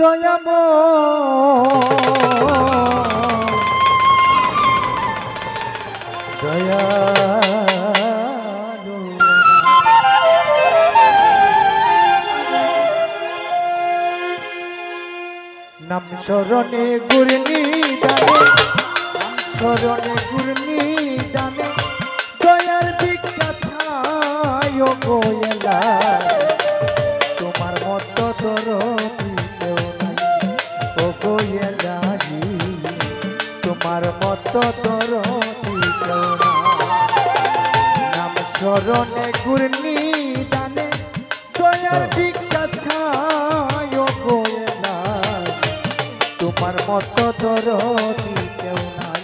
দয়ালু নাম স্মরণে গুরনি দানে নাম স্মরণে গুরনি দানে দয়ার ভিক্ষা ছায় গোয়েলা তোমার মতো দরদি কেউ নাই ও গোয়েলা তোমার মতো দরদি কেউ নাই নাম স্মরণে গুরনি দানে দয়ার ভিক্ষা ছায় গোয়েলা তোমার মতো দরদি কেউ নাই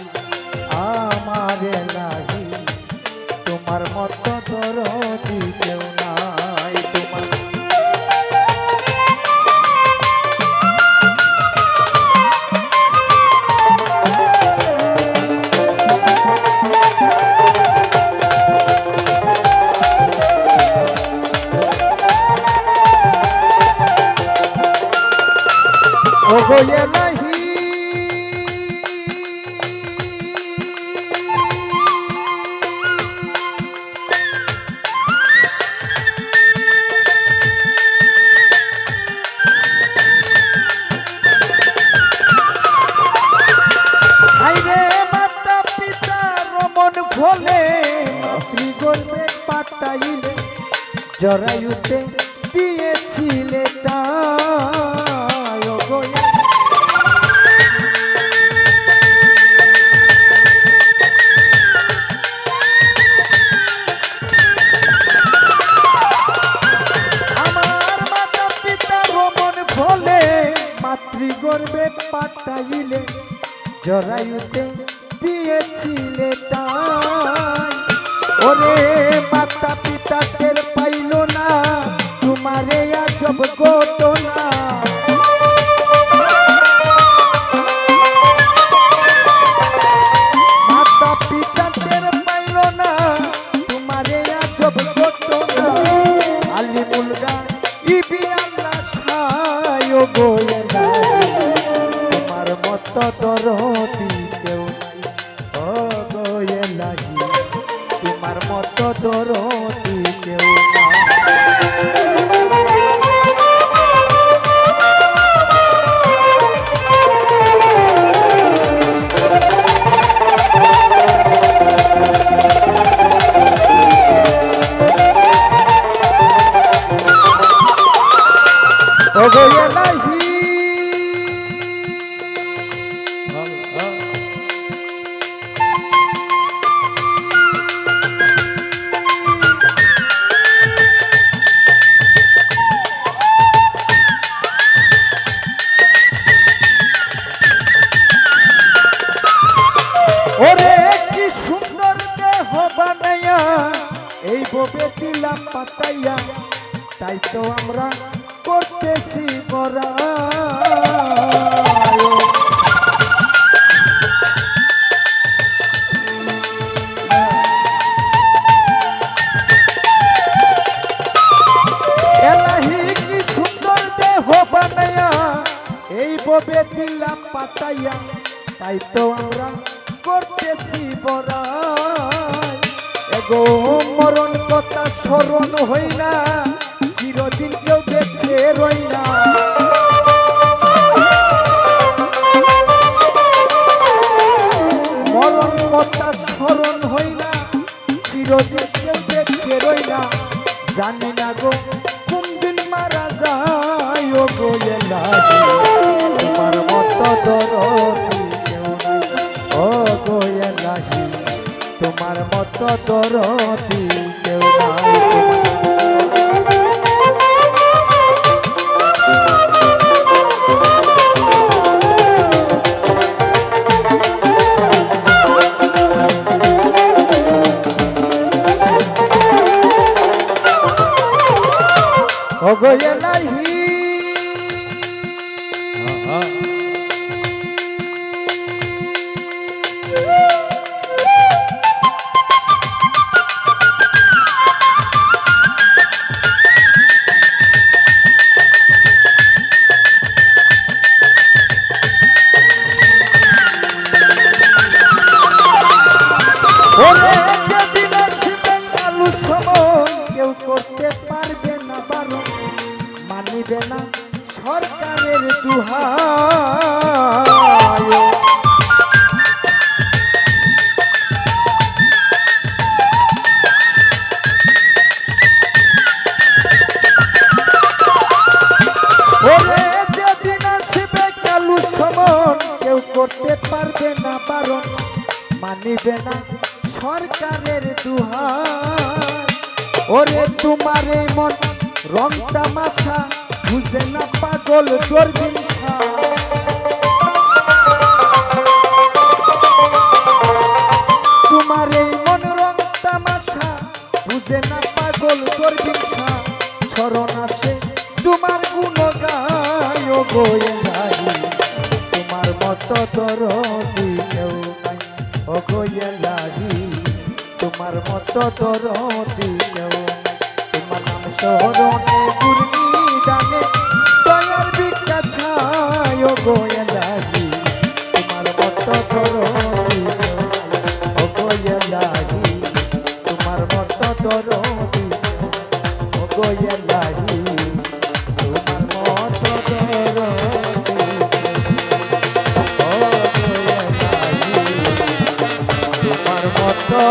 আমার এলাহি তোমার মতো দরদি কেউ নাই তোমার ও গো এলাহি ভোলে মাতৃগর্ভে পাঠাইলে জরায়ুতে দিয়েছিলে আমার মাতা পিতা রমন ভোলে মাতৃগর্ভে পাঠাইলে জরায়ুতে দিয়েছিলে ওরে মাতা পিতা টের পাইল না তোমারে আজব ঘটনা মাতা পিতা টের পাইল না তোমারে আজব ঘটনা আলিমুল গায়বি আল্লাহ সায় গোয়েলা তোমার মতো দরদি কেউ ও গোয়েলা তোমার মতো দরদি কেউ ও গোয়েলাহি ওরে কি সুন্দর দেহ বানাইয়া এই ববে দিলাম পাতাইয়া তাই তো আমরা করতেছি বড় এলাহি কি সুন্দর দেহ বানাইয়া এই ববে দিলাম পাতাইয়া তাই তো আমরা করতেছি বড়াই এগো মরণ কথা স্মরণ হই না চিরদিন কেউ বেঁচে রই না মরণ কথা স্মরণ হই না চিরদিন কেউ বেঁচে রই না জানি না গো কোন দিন মারা যায় ও গোয়েলা তোমার মতো দরদি ও গোয়েলাহি তোমার মতো দরদি কেউ নাই ও গোয়েলাহি মানিবে না সরকারের দুহাই। ওরে যেদিন আসবে কালু সমন কেউ করতে পারবে না বারণ, মানিবে না সরকারের দুহাই। ওরে তোমার এই মন রং তামাশা বুঝে না পাগল দরবিন শাহ। তোমার এই মন রং তামাশা বুঝে না পাগল দরবিন শাহ। শরণ আসে তোমার গুণ গায় ও গোয়েলারি, তোমার মতো দরদি কেউ নাই ও গোয়েলারি, তোমার মতো দরদি কেউ নাই। তোমার নাম শরণে গুরনি ডানে দয়ার ভিক্ষা ছায় ও গোয়েলারি, তোমার মতো দরদি কেউ নাই ও গোয়েলারি, তোমার মতো দরদি ও গোয়েলারি, তোমার মতো দরদি ও গোয়েলারি, তোমার মতো